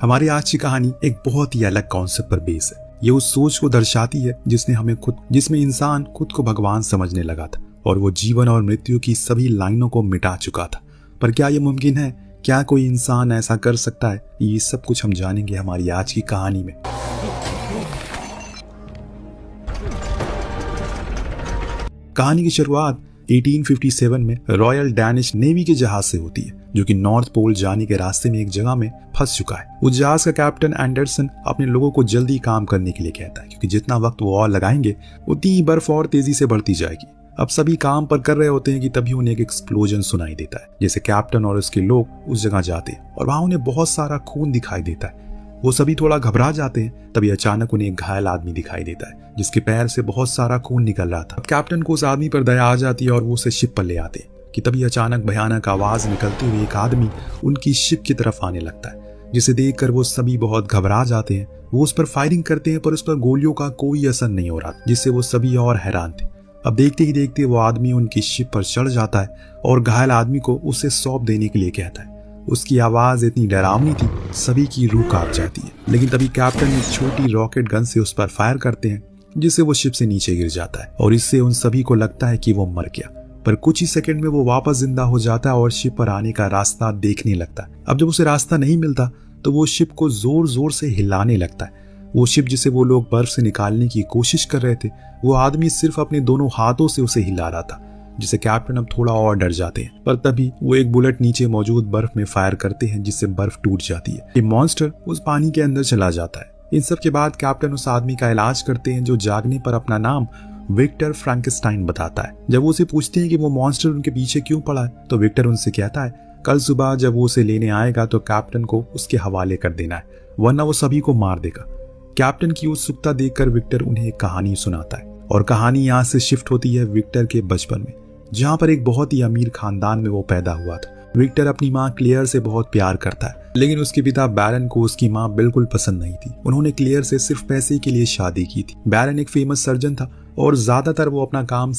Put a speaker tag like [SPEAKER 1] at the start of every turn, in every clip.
[SPEAKER 1] हमारी आज की कहानी एक बहुत ही अलग कॉन्सेप्ट पर बेस है। ये उस सोच को दर्शाती है जिसमें इंसान खुद को भगवान समझने लगा था और वो जीवन और मृत्यु की सभी लाइनों को मिटा चुका था। पर क्या ये मुमकिन है? क्या कोई इंसान ऐसा कर सकता है? ये सब कुछ हम जानेंगे हमारी आज की कहानी में। कहानी की शुरुआत 1857 में रॉयल डैनिश नेवी के जहाज से होती है, जो कि नॉर्थ पोल जाने के रास्ते में एक जगह में फंस चुका है। उस जहाज का कैप्टन एंडरसन अपने लोगों को जल्दी काम करने के लिए कहता है, क्योंकि जितना वक्त वो और लगाएंगे उतनी ही बर्फ और तेजी से बढ़ती जाएगी। अब सभी काम पर कर रहे होते हैं कि तभी उन्हें एक एक्सप्लोजन सुनाई देता है। जैसे कैप्टन और उसके लोग उस जगह जाते हैं और वहां उन्हें बहुत सारा खून दिखाई देता है। वो सभी थोड़ा घबरा जाते हैं। तभी अचानक उन्हें एक घायल आदमी दिखाई देता है, जिसके पैर से बहुत सारा खून निकल रहा था। कैप्टन को उस आदमी पर दया आ जाती है और वो उसे शिप पर ले आते हैं कि तभी अचानक भयानक आवाज निकलते हुए एक आदमी उनकी शिप की तरफ आने लगता है, जिसे देखकर वो सभी बहुत घबरा जाते हैं। वो उस पर फायरिंग करते हैं, पर उस पर गोलियों का कोई असर नहीं हो रहा, जिससे वो सभी और हैरान थे। अब देखते ही देखते वो आदमी उनकी शिप पर चढ़ जाता है और घायल आदमी को उसे सौंप देने के लिए कहता है। उसकी आवाज इतनी डरावनी थी, सभी की रूह कांप जाती है। लेकिन तभी कैप्टन एक छोटी रॉकेट गन से उस पर फायर करते हैं, जिससे वो शिप से नीचे गिर जाता है और इससे उन सभी को लगता है कि वो मर गया। पर कुछ ही सेकंड में वो वापस जिंदा हो जाता है और शिप पर आने का रास्ता देखने लगता है। अब जब उसे रास्ता नहीं मिलता तो वो शिप को जोर जोर से हिलाने लगता है। वो शिप जिसे वो लोग बर्फ से निकालने की कोशिश कर रहे थे, वो आदमी सिर्फ अपने दोनों हाथों से उसे हिला रहा था, जिससे कैप्टन अब थोड़ा और डर जाते हैं। पर तभी वो एक बुलेट नीचे मौजूद बर्फ में फायर करते हैं, जिससे बर्फ टूट जाती है। ये मॉन्स्टर उस पानी के अंदर चला जाता है। इन सब के बाद कैप्टन उस आदमी का इलाज करते हैं, जो जागने पर अपना नाम विक्टर फ्रैंकेनस्टाइन बताता है। जब वो उसे पूछते हैं कि वो मॉन्स्टर उनके पीछे क्यों पड़ा है, तो विक्टर उनसे कहता है कल सुबह जब वो उसे लेने आएगा तो कैप्टन को उसके हवाले कर देना है, वरना वो सभी को मार देगा। कैप्टन की उत्सुकता देखकर विक्टर उन्हें एक कहानी सुनाता है और कहानी यहाँ से शिफ्ट होती है विक्टर के बचपन में, जहाँ पर एक बहुत ही अमीर खानदान में वो पैदा हुआ था। विक्टर अपनी माँ क्लेयर से बहुत प्यार करता है, लेकिन उसके पिता बैरन को उसकी माँ बिल्कुल पसंद नहीं थी। उन्होंने क्लेयर से सिर्फ पैसे के लिए शादी की थी। बैरन एक फेमस सर्जन था और ज्यादातर वो अपना काम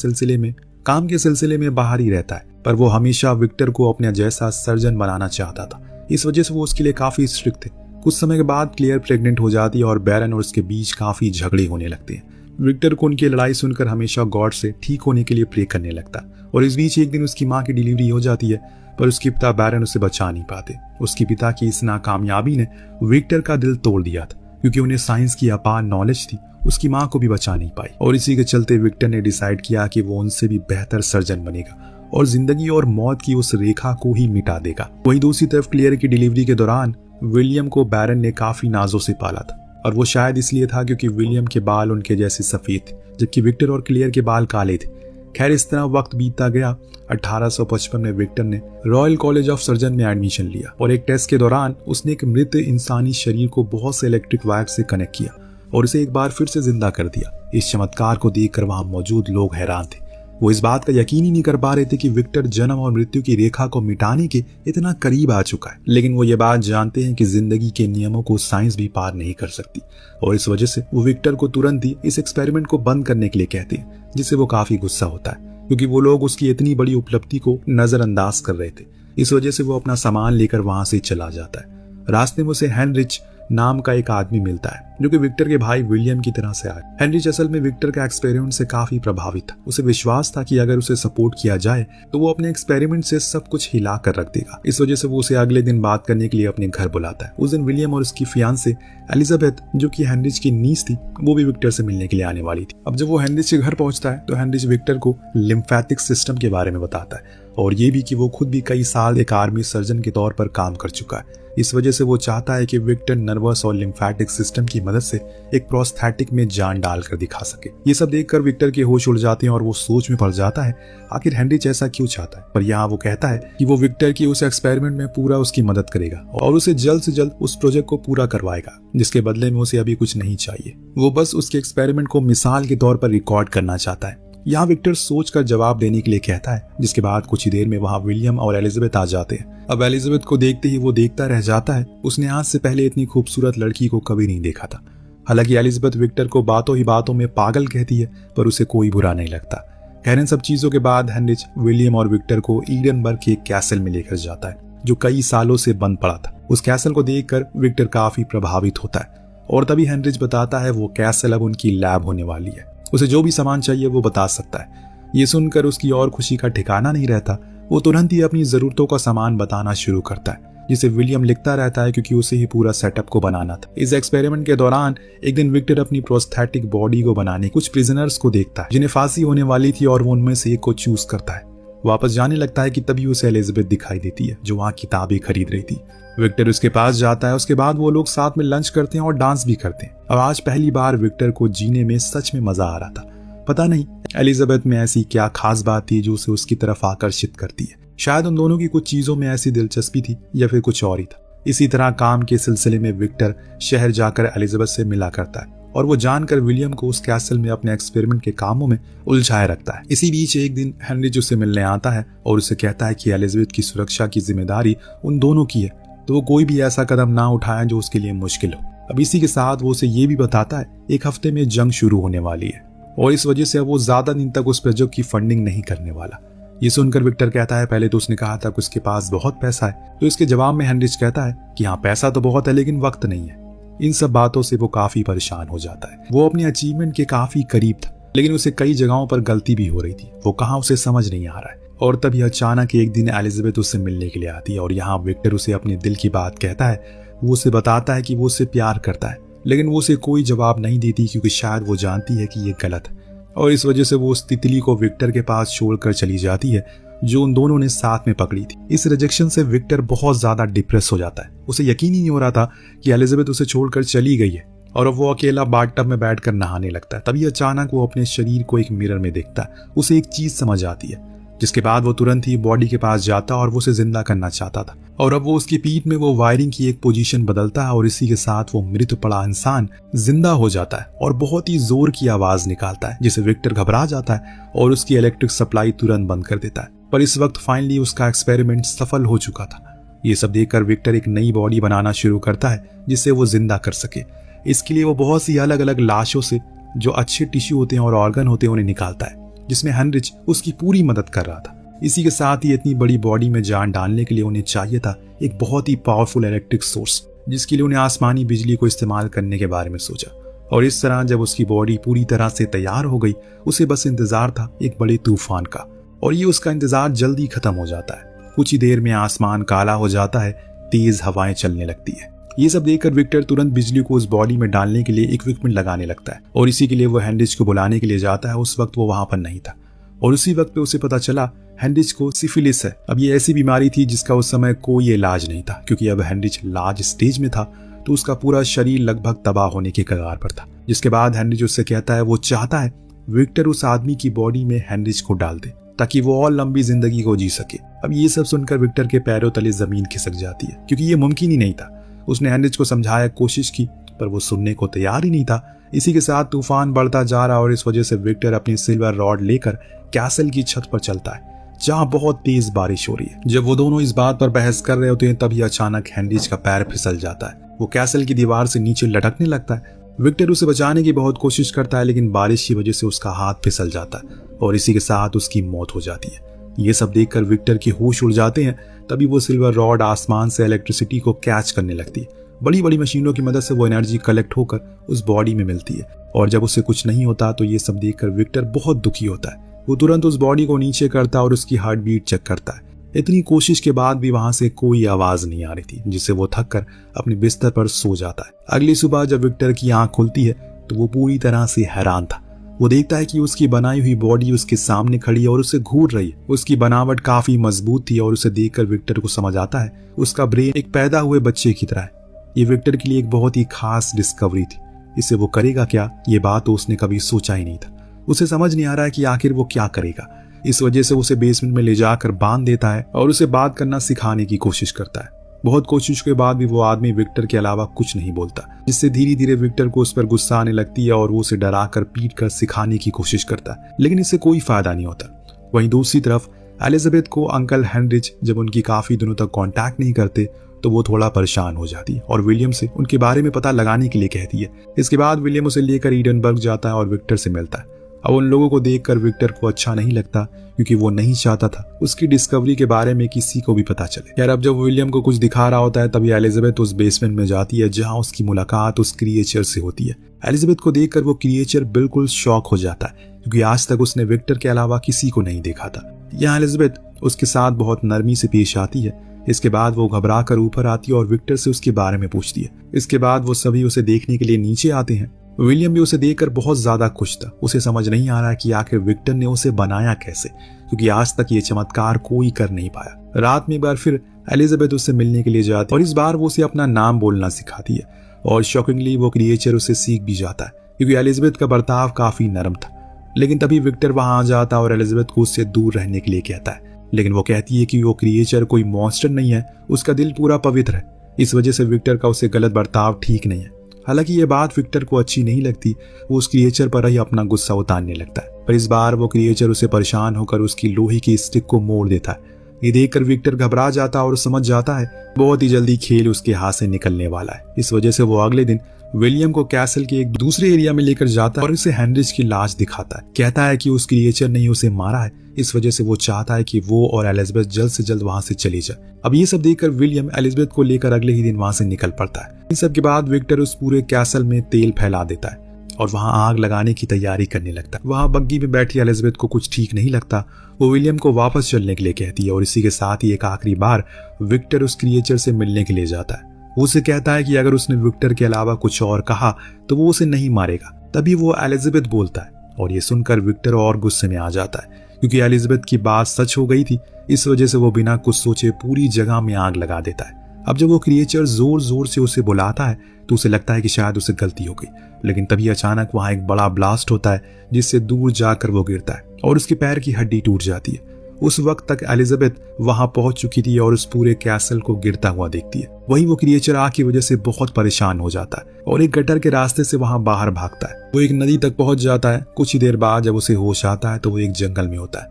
[SPEAKER 1] के सिलसिले में बाहर ही रहता है, पर वो हमेशा विक्टर को अपने जैसा सर्जन बनाना चाहता था। इस वजह से वो उसके लिए काफी स्ट्रिक्ट थे। कुछ समय के बाद क्लेयर प्रेग्नेंट हो जाती है और बैरन और उसके बीच काफी झगड़े होने लगते हैं। विक्टर को उनकी लड़ाई सुनकर हमेशा गॉड से ठीक होने के लिए प्रे करने लगता और इस बीच एक दिन उसकी माँ की डिलीवरी हो जाती है, पर उसके पिता बैरन उसे बचा नहीं पाते। उसके पिता की इस नाकामयाबी ने विक्टर का दिल तोड़ दिया था, क्योंकि उन्हें साइंस की अपार नॉलेज थी। उसकी माँ को भी बचा नहीं पाई और इसी के चलते विक्टर ने डिसाइड किया कि वो उनसे भी बेहतर सर्जन बनेगा और जिंदगी और मौत की उस रेखा को ही मिटा देगा। वहीं दूसरी तरफ क्लियर की डिलीवरी के दौरान विलियम को बैरन ने काफी नाजों से पाला था, और वो शायद इसलिए था क्योंकि विलियम के बाल उनके जैसे सफेद थे, जबकि विक्टर और क्लियर के बाल काले थे। खैर, इस तरह वक्त बीतता गया। 1855 में विक्टर ने रॉयल कॉलेज ऑफ सर्जन में एडमिशन लिया और एक टेस्ट के दौरान उसने एक मृत इंसानी शरीर को बहुत से इलेक्ट्रिक वायर से कनेक्ट किया और उसे एक बार फिर से जिंदा कर दिया। इस चमत्कार को देखकर वहां मौजूद लोग हैरान थे। वो इस बात का यकीन ही नहीं कर पा रहे थे कि विक्टर जन्म और मृत्यु की रेखा को मिटाने के इतना करीब आ चुका है। लेकिन वो ये बात जानते हैं कि जिंदगी के नियमों को साइंस भी पार नहीं कर सकती, और इस वजह से वो विक्टर को तुरंत ही इस एक्सपेरिमेंट को बंद करने के लिए कहते हैं, जिससे वो काफी गुस्सा होता है, क्योंकि वो लोग उसकी इतनी बड़ी उपलब्धि को नजरअंदाज कर रहे थे। इस वजह से वो अपना सामान लेकर वहां से चला जाता है। रास्ते में उसे हेनरिच नाम का एक आदमी मिलता है, जो कि विक्टर के भाई विलियम की तरह से आया। हेनरिच असल में विक्टर का एक्सपेरिमेंट से काफी प्रभावित था। उसे विश्वास था कि अगर उसे सपोर्ट किया जाए तो वो अपने एक्सपेरिमेंट से सब कुछ हिला कर रख देगा। इस वजह से वो उसे अगले दिन बात करने के लिए अपने घर बुलाता है। उस दिन विलियम और उसकी फियांसे एलिजाबेथ, जो कि हेनरिच की नीस थी, वो भी विक्टर से मिलने के लिए आने वाली थी। अब जब वो हेनरिच के घर पहुंचता है तो हेनरिच विक्टर को लिम्फेटिक सिस्टम के बारे में बताता है, और ये भी कि वो खुद भी कई साल एक आर्मी सर्जन के तौर पर काम कर चुका है। इस वजह से वो चाहता है कि विक्टर नर्वस और लिम्फेटिक सिस्टम की मदद से एक प्रोस्थेटिक में जान डालकर दिखा सके। ये सब देखकर विक्टर के होश उड़ जाते हैं और वो सोच में पड़ जाता है आखिर हेनरिच ऐसा क्यों चाहता है। पर यहाँ वो कहता है कि वो विक्टर की उस एक्सपेरिमेंट में पूरा उसकी मदद करेगा और उसे जल्द से जल्द उस प्रोजेक्ट को पूरा करवाएगा, जिसके बदले में उसे अभी कुछ नहीं चाहिए। वो बस उसके एक्सपेरिमेंट को मिसाल के तौर पर रिकॉर्ड करना चाहता है। यहाँ विक्टर सोचकर जवाब देने के लिए कहता है, जिसके बाद कुछ ही देर में वहाँ विलियम और एलिजाबेथ आ जाते हैं। अब एलिजाबेथ को देखते ही वो देखता रह जाता है। उसने आज से पहले इतनी खूबसूरत लड़की को कभी नहीं देखा था। हालांकि एलिजाबेथ विक्टर को बातों ही बातों में पागल कहती है, पर उसे कोई बुरा नहीं लगता। खैर, इन सब चीजों के बाद हेनरिच विलियम और विक्टर को ईडनबर्ग के कैसल में लेकर जाता है, जो कई सालों से बंद पड़ा था। उस कैसल को देखकर विक्टर काफी प्रभावित होता है और तभी हेनरिच बताता है वो कैसल अब उनकी लैब होने वाली है, उसे जो भी सामान चाहिए वो बता सकता है। ये सुनकर उसकी और खुशी का ठिकाना नहीं रहता। वो तुरंत ही अपनी जरूरतों का सामान बताना शुरू करता है जिसे विलियम लिखता रहता है क्योंकि उसे ही पूरा सेटअप को बनाना था। इस एक्सपेरिमेंट के दौरान एक दिन विक्टर अपनी प्रोस्थेटिक बॉडी को बनाने कुछ प्रिजनर्स को देखता है जिन्हें फांसी होने वाली थी और वो उनमें से एक को चूज करता है। वापस जाने लगता है कि तभी उसे एलिजाबेथ दिखाई देती है जो वहाँ किताबें खरीद रही थी। विक्टर उसके पास जाता है। उसके बाद वो लोग साथ में लंच करते हैं और डांस भी करते हैं। अब आज पहली बार विक्टर को जीने में सच में मजा आ रहा था। पता नहीं एलिजाबेथ में ऐसी क्या खास बात थी जो उसे उसकी तरफ आकर्षित करती है। शायद उन दोनों की कुछ चीजों में ऐसी दिलचस्पी थी या फिर कुछ और ही था। इसी तरह काम के सिलसिले में विक्टर शहर जाकर एलिजाबेथ से मिला करता है और वो जानकर विलियम को उस कैसल में अपने एक्सपेरिमेंट के कामों में उलझाए रखता है। इसी बीच एक दिन हेनरिच उससे मिलने आता है और उसे कहता है कि एलिजाबेथ की सुरक्षा की जिम्मेदारी उन दोनों की है, तो वो कोई भी ऐसा कदम ना उठाए जो उसके लिए मुश्किल हो। अब इसी के साथ वो उसे ये भी बताता है एक हफ्ते में जंग शुरू होने वाली है और इस वजह से अब वो ज्यादा दिन तक उस प्रोजेक्ट की फंडिंग नहीं करने वाला। ये सुनकर विक्टर कहता है पहले तो उसने कहा था कि उसके पास बहुत पैसा है, तो इसके जवाब में हेनरिच कहता है कि हाँ पैसा तो बहुत है लेकिन वक्त नहीं है। इन सब बातों से वो काफी परेशान हो जाता है। वो अपने अचीवमेंट के काफी करीब था लेकिन उसे कई जगहों पर गलती भी हो रही थी, वो कहाँ उसे समझ नहीं आ रहा है। और तभी अचानक एक दिन एलिजाबेथ उससे मिलने के लिए आती है और यहाँ विक्टर उसे अपने दिल की बात कहता है। वो उसे बताता है कि वो उससे प्यार करता है लेकिन वो उसे कोई जवाब नहीं देती क्योंकि शायद वो जानती है कि ये गलत है और इस वजह से वो उस तितली को विक्टर के पास छोड़कर चली जाती है जो उन दोनों ने साथ में पकड़ी थी। इस रिजेक्शन से विक्टर बहुत ज्यादा डिप्रेस हो जाता है। उसे यकीन ही नहीं हो रहा था कि एलिजाबेथ उसे छोड़कर चली गई है और अब वो अकेला बाथटब में बैठकर नहाने लगता है। तभी अचानक वो अपने शरीर को एक मिरर में देखता है। उसे एक चीज समझ आती है जिसके बाद वो तुरंत ही बॉडी के पास जाता और वो उसे जिंदा करना चाहता था और अब वो उसकी पीठ में वो वायरिंग की एक पोजीशन बदलता है और इसी के साथ वो मृत पड़ा इंसान जिंदा हो जाता है और बहुत ही जोर की आवाज निकालता है जिसे विक्टर घबरा जाता है और उसकी इलेक्ट्रिक सप्लाई तुरंत बंद कर देता है। पर इस वक्त फाइनली उसका एक्सपेरिमेंट सफल हो चुका था। ये सब देखकर विक्टर एक नई बॉडी बनाना शुरू करता है जिससे वो जिंदा कर सके। इसके लिए वो बहुत सी अलग अलग लाशों से जो अच्छे टिश्यू होते हैं और ऑर्गन होते हैं उन्हें निकालता है जिसमें हेनरिच उसकी पूरी मदद कर रहा था। इसी के साथ ही इतनी बड़ी बॉडी में जान डालने के लिए उन्हें चाहिए था एक बहुत ही पावरफुल इलेक्ट्रिक सोर्स जिसके लिए उन्हें आसमानी बिजली को इस्तेमाल करने के बारे में सोचा। और इस तरह जब उसकी बॉडी पूरी तरह से तैयार हो गई उसे बस इंतजार था एक बड़े तूफान का और ये उसका इंतजार जल्दी खत्म हो जाता है। कुछ ही देर में आसमान काला हो जाता है, तेज हवाएं चलने लगती है। ये सब देखकर विक्टर तुरंत बिजली को उस बॉडी में डालने के लिए इक्विपमेंट लगाने लगता है और इसी के लिए वो हेनरिच को बुलाने के लिए जाता है। उस वक्त वो वहां पर नहीं था और उसी वक्त पे उसे पता चला हेनरिच को सिफिलिस है। अब ये ऐसी बीमारी थी जिसका उस समय कोई इलाज नहीं था क्योंकि अब हेनरिच लार्ज स्टेज में था तो उसका पूरा शरीर लगभग तबाह होने के कगार पर था। जिसके बाद हेनरिच उससे कहता है वो चाहता है विक्टर उस आदमी की बॉडी में हेनरिच को डाल दे ताकि वो और लंबी जिंदगी को जी सके। अब ये सब सुनकर विक्टर के पैरों तले जमीन खिसक जाती है क्योंकि ये मुमकिन ही नहीं था। उसने हेनरिच को समझाया कोशिश की पर वो सुनने को तैयार ही नहीं था। इसी के साथ तूफान बढ़ता जा रहा और इस वजह से विक्टर अपनी सिल्वर रॉड लेकर कैसल की छत पर चलता है जहां बहुत तेज बारिश हो रही है। जब वो दोनों इस बात पर बहस कर रहे होते हैं तभी अचानक हेनरिच का पैर फिसल जाता है। वो कैसल की दीवार से नीचे लटकने लगता है। विक्टर उसे बचाने की बहुत कोशिश करता है लेकिन बारिश की वजह से उसका हाथ फिसल जाता है और इसी के साथ उसकी मौत हो जाती है। ये सब देखकर विक्टर के होश उड़ जाते हैं। तभी वो सिल्वर रॉड आसमान से इलेक्ट्रिसिटी को कैच करने लगती है। बड़ी बड़ी मशीनों की मदद से वो एनर्जी कलेक्ट होकर उस बॉडी में मिलती है और जब उसे कुछ नहीं होता तो ये सब देखकर विक्टर बहुत दुखी होता है। वो तुरंत उस बॉडी को नीचे करता और उसकी हार्ट बीट चेक करता है। इतनी कोशिश के बाद भी वहां से कोई आवाज नहीं आ रही थी जिससे वो थक कर अपने बिस्तर पर सो जाता है। अगली सुबह जब विक्टर की आंख खुलती है तो वो पूरी तरह से हैरान था। वो देखता है कि उसकी बनाई हुई बॉडी उसके सामने खड़ी है और उसे घूर रही है। उसकी बनावट काफी मजबूत थी और उसे देखकर विक्टर को समझ आता है उसका ब्रेन एक पैदा हुए बच्चे की तरह है। ये विक्टर के लिए एक बहुत ही खास डिस्कवरी थी। इससे वो करेगा क्या, ये बात तो उसने कभी सोचा ही नहीं था। उसे समझ नहीं आ रहा है कि आखिर वो क्या करेगा। इस वजह से उसे बेसमेंट में ले जाकर बांध देता है और उसे बात करना सिखाने की कोशिश करता है। बहुत कोशिश के बाद भी वो आदमी विक्टर के अलावा कुछ नहीं बोलता, जिससे धीरे धीरे विक्टर को उस पर गुस्सा आने लगती है और वो उसे डरा कर पीट कर सिखाने की कोशिश करता है, लेकिन इससे कोई फायदा नहीं होता। वहीं दूसरी तरफ एलिजाबेथ को अंकल हेनरिच जब उनकी काफी दिनों तक कांटेक्ट नहीं करते तो वो थोड़ा परेशान हो जाती है और विलियम से उनके बारे में पता लगाने के लिए कहती है। इसके बाद विलियम उसे लेकर ईडनबर्ग जाता है और विक्टर से मिलता है। अब उन लोगों को देखकर विक्टर को अच्छा नहीं लगता, क्योंकि वो नहीं चाहता था उसकी डिस्कवरी के बारे में किसी को भी पता चले। यार अब जब विलियम को कुछ दिखा रहा होता है तभी एलिजाबेथ उस बेसमेंट में जाती है जहां उसकी मुलाकात उस क्रिएचर से होती है। एलिजाबेथ को देखकर वो क्रिएचर बिल्कुल शॉक हो जाता है, क्योंकि आज तक उसने विक्टर के अलावा किसी को नहीं देखा था। यहाँ एलिजाबेथ उसके साथ बहुत नरमी से पेश आती है। इसके बाद वो घबरा कर ऊपर आती है और विक्टर से उसके बारे में पूछती है। इसके बाद वो सभी उसे देखने के लिए नीचे आते हैं। विलियम भी उसे देखकर बहुत ज्यादा खुश था। उसे समझ नहीं आ रहा कि आखिर विक्टर ने उसे बनाया कैसे, क्योंकि आज तक ये चमत्कार कोई कर नहीं पाया। रात में एक बार फिर एलिजाबेथ उससे मिलने के लिए जाती है और इस बार वो उसे अपना नाम बोलना सिखाती है और शॉकिंगली वो क्रिएचर उसे सीख भी जाता है, क्योंकि एलिजाबेथ का बर्ताव काफी नरम था। लेकिन तभी विक्टर वहां आ जाता और एलिजाबेथ को उससे दूर रहने के लिए कहता है। लेकिन वो कहती है कि वो क्रिएचर कोई मॉन्स्टर नहीं है, उसका दिल पूरा पवित्र है। इस वजह से विक्टर का उससे गलत बर्ताव ठीक नहीं है। हालांकि ये बात विक्टर को अच्छी नहीं लगती, वो उस क्रिएचर पर ही अपना गुस्सा उतारने लगता है। पर इस बार वो क्रिएचर उसे परेशान होकर उसकी लोहे की स्टिक को मोड़ देता है। ये देखकर विक्टर घबरा जाता और समझ जाता है बहुत ही जल्दी खेल उसके हाथ से निकलने वाला है। इस वजह से वो अगले दिन विलियम को कैसल के एक दूसरे एरिया में लेकर जाता है और उसे हेनरिच की लाश दिखाता है। कहता है कि उस क्रिएचर ने उसे मारा है, इस वजह से वो चाहता है कि वो और एलिजाबेथ जल्द से जल्द वहां से चली जाए। अब ये सब देखकर विलियम एलिजाबेथ को लेकर अगले ही दिन वहां से निकल पड़ता है। इन सब के बाद विक्टर उस पूरे कैसल में तेल फैला देता है और वहां आग लगाने की तैयारी करने लगता है। वहां बग्गी में बैठी एलिजाबेथ को कुछ ठीक नहीं लगता। वो विलियम को वापस चलने के लिए कहती है और इसी के साथ ही एक आखिरी बार विक्टर उस क्रिएचर से मिलने के लिए जाता है। वो उसे कहता है कि अगर उसने विक्टर के अलावा कुछ और कहा तो वो उसे नहीं मारेगा। तभी वो एलिजाबेथ बोलता है और ये सुनकर विक्टर और गुस्से में आ जाता है, क्योंकि एलिजाबेथ की बात सच हो गई थी। इस वजह से वो बिना कुछ सोचे पूरी जगह में आग लगा देता है। अब जब वो क्रिएचर जोर जोर से उसे बुलाता है तो उसे लगता है कि शायद उसे गलती हो गई, लेकिन तभी अचानक वहां एक बड़ा ब्लास्ट होता है जिससे दूर जाकर वो गिरता है और उसके पैर की हड्डी टूट जाती है। उस वक्त तक एलिजाबेथ वहां पहुंच चुकी थी और उस पूरे कैसल को गिरता हुआ देखती है। वहीं वो क्रिएचर आग की वजह से बहुत परेशान हो जाता है और एक गटर के रास्ते से वहां बाहर भागता है। वो एक नदी तक पहुंच जाता है। कुछ ही देर बाद जब उसे होश आता है तो वो एक जंगल में होता है,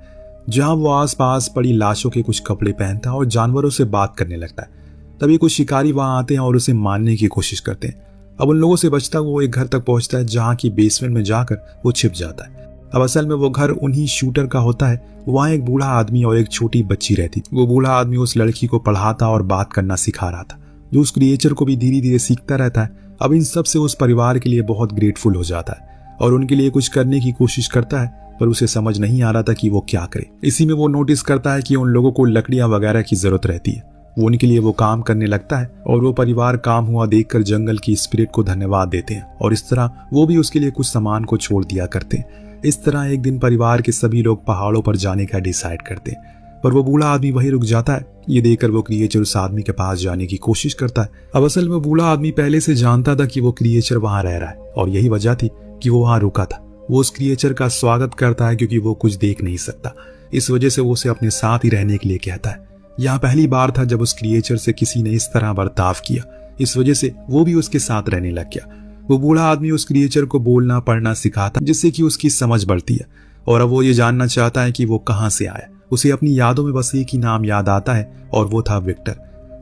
[SPEAKER 1] जहां वो आसपास पड़ी लाशों के कुछ कपड़े पहनता है और जानवरों से बात करने लगता है। तभी कुछ शिकारी वहां आते हैं और उसे मारने की कोशिश करते हैं। अब उन लोगों से बचता वो एक घर तक पहुंचता है, जहां की बेसमेंट में जाकर वो छिप जाता है। अब असल में वो घर उन्हीं शूटर का होता है। वहाँ एक बूढ़ा आदमी और एक छोटी बच्ची रहती। वो बूढ़ा आदमी उस लड़की को पढ़ाता और बात करना सिखा रहा था, जो उस क्रिएचर को भी धीरे धीरे सीखता रहता है। अब इन सब से उस परिवार के लिए बहुत ग्रेटफुल हो जाता है और उनके लिए कुछ करने की कोशिश करता है, पर उसे समझ नहीं आ रहा था कि वो क्या करे। इसी में वो नोटिस करता है कि उन लोगों को लकड़ियां वगैरह की जरूरत रहती है। वो उनके लिए वो काम करने लगता है और वो परिवार काम हुआ देखकर जंगल की स्पिरिट को धन्यवाद देते हैं और इस तरह वो भी उसके लिए कुछ सामान को छोड़ दिया करते हैं। इस तरह एक दिन परिवार के सभी लोग पहाड़ों पर जाने का डिसाइड करते हैं, पर वो बूढ़ा आदमी वहीं रुक जाता है। ये देखकर वो क्रिएचर उस आदमी के पास जाने की कोशिश करता है। अब असल में बूढ़ा आदमी पहले से जानता था कि वो क्रिएचर वहां रह रहा है और यही वजह थी कि वो वहां रुका था। वो उस क्रिएचर का स्वागत करता है क्योंकि वो कुछ देख नहीं सकता। इस वजह से वो उसे अपने साथ ही रहने के लिए कहता है। यहाँ पहली बार था जब उस क्रिएचर से किसी ने इस तरह बर्ताव किया। इस वजह से वो भी उसके साथ रहने लग गया। वो बूढ़ा आदमी उस क्रिएचर को बोलना पढ़ना सिखाता, जिससे कि उसकी समझ बढ़ती है और अब वो ये जानना चाहता है कि वो कहाँ से आया। उसे अपनी यादों में बस एक ही नाम याद आता है और वो था विक्टर।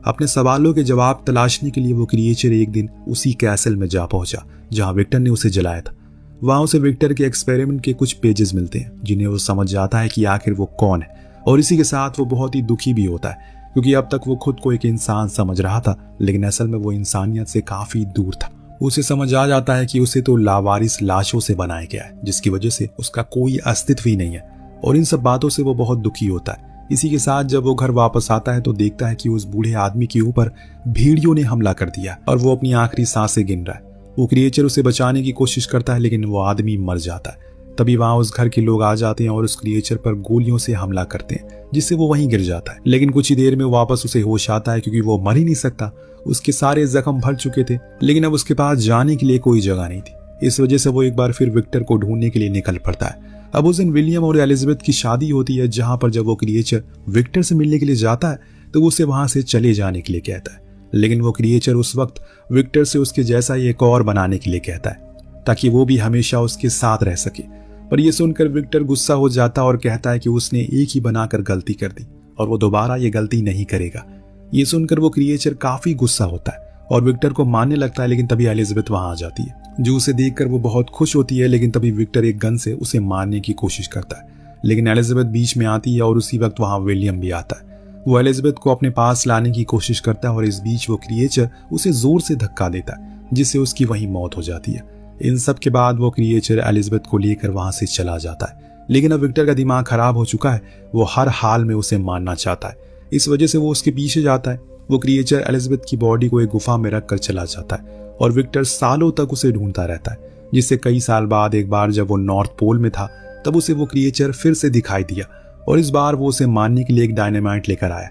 [SPEAKER 1] अपने सवालों के जवाब तलाशने के लिए वो क्रिएचर एक दिन उसी कैसल में जा पहुंचा जहां विक्टर ने उसे जलाया था। वहां उसे विक्टर के एक्सपेरिमेंट के कुछ पेजेस मिलते हैं, जिन्हें वो समझ जाता है कि आखिर वो कौन है और इसी के साथ वो बहुत ही दुखी भी होता है, क्योंकि अब तक वो खुद को एक इंसान समझ रहा था, लेकिन असल में वो इंसानियत से काफी दूर था। उसे समझ आ जाता है कि उसे तो लावारिस लाशों से बनाया गया है, जिसकी वजह से उसका कोई अस्तित्व ही नहीं है और इन सब बातों से वो बहुत दुखी होता है। इसी के साथ जब वो घर वापस आता है तो देखता है कि उस बूढ़े आदमी के ऊपर भेड़ियों ने हमला कर दिया और वो अपनी आखिरी सांसें गिन रहा है। वो क्रिएचर उसे बचाने की कोशिश करता है, लेकिन वो आदमी मर जाता है। तभी वहां उस घर के लोग आ जाते हैं और उस क्रिएचर पर गोलियों से हमला करते हैं, जिससे वो वहीं गिर जाता है। लेकिन कुछ ही देर में वापस उसे होश आता है, क्योंकि वो मर ही नहीं सकता। उसके सारे जख्म भर चुके थे, लेकिन अब उसके पास जाने के लिए कोई जगह नहीं थी। इस वजह से वो एक बार फिर विक्टर को ढूंढने के लिए निकल पड़ता है। अब उस दिन विलियम और एलिजाबेथ की शादी होती है, जहां पर जब वो क्रिएचर विक्टर से मिलने के लिए जाता है तो उसे वहां से चले जाने के लिए कहता है, लेकिन वो क्रिएचर उस वक्त विक्टर से उसके जैसा ही एक और बनाने के लिए कहता है, ताकि वो भी हमेशा उसके साथ रह सके। पर यह सुनकर विक्टर गुस्सा हो जाता और कहता है कि उसने एक ही बनाकर गलती कर दी और वो दोबारा ये गलती नहीं करेगा। ये सुनकर वो क्रिएचर काफी गुस्सा होता है और विक्टर को मारने लगता है, लेकिन तभी एलिजाबेथ वहां आ जाती है, जो उसे देखकर वो बहुत खुश होती है। लेकिन तभी विक्टर एक गन से उसे मारने की कोशिश करता है, लेकिन एलिजाबेथ बीच में आती है और उसी वक्त वहां विलियम भी आता है। वो एलिजाबेथ को अपने पास लाने की कोशिश करता है और इस बीच वो क्रिएचर उसे जोर से धक्का देता है, जिससे उसकी वहीं मौत हो जाती है। इन सब के बाद वो क्रिएचर एलिजाबेथ को लेकर वहां से चला जाता है, लेकिन अब विक्टर का दिमाग खराब हो चुका है। वो हर हाल में उसे मारना चाहता है, इस वजह से वो उसके पीछे जाता है। वो क्रिएचर एलिजाबेथ की बॉडी को एक गुफा में रख कर चला जाता है और विक्टर सालों तक उसे ढूंढता रहता है, जिससे कई साल बाद एक बार जब वो नॉर्थ पोल में था तब उसे वो क्रिएचर फिर से दिखाई दिया और इस बार वो उसे मारने के लिए एक डायनामाइट लेकर आया।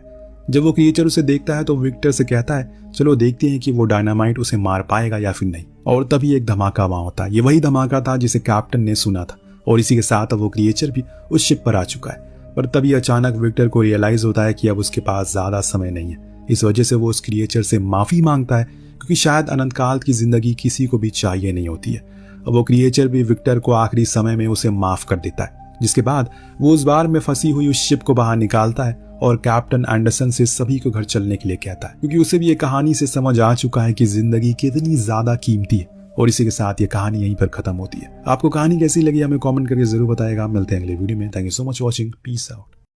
[SPEAKER 1] जब वो क्रिएचर उसे देखता है तो विक्टर से कहता है, चलो देखते हैं कि वो डायनामाइट उसे मार पाएगा या फिर नहीं। और तभी एक धमाका वहां होता है। ये वही धमाका था जिसे कैप्टन ने सुना था और इसी के साथ अब वो क्रिएचर भी उस शिप पर आ चुका है। पर तभी अचानक विक्टर को रियलाइज होता है कि अब उसके पास ज्यादा समय नहीं है। इस वजह से वो उस क्रिएचर से माफी मांगता है, क्योंकि शायद अनंत काल की जिंदगी किसी को भी चाहिए नहीं होती है। अब वो क्रिएचर भी विक्टर को आखिरी समय में उसे माफ कर देता है, जिसके बाद वो उस बार में फंसी हुई उस शिप को बाहर निकालता है और कैप्टन एंडरसन से सभी को घर चलने के लिए कहता है, क्योंकि उसे भी ये कहानी से समझ आ चुका है कि जिंदगी कितनी ज्यादा कीमती है। और इसी के साथ ये कहानी यहीं पर खत्म होती है। आपको कहानी कैसी लगी हमें कमेंट करके जरूर बताएगा। मिलते हैं अगले वीडियो में। Thank you so much watching. Peace out.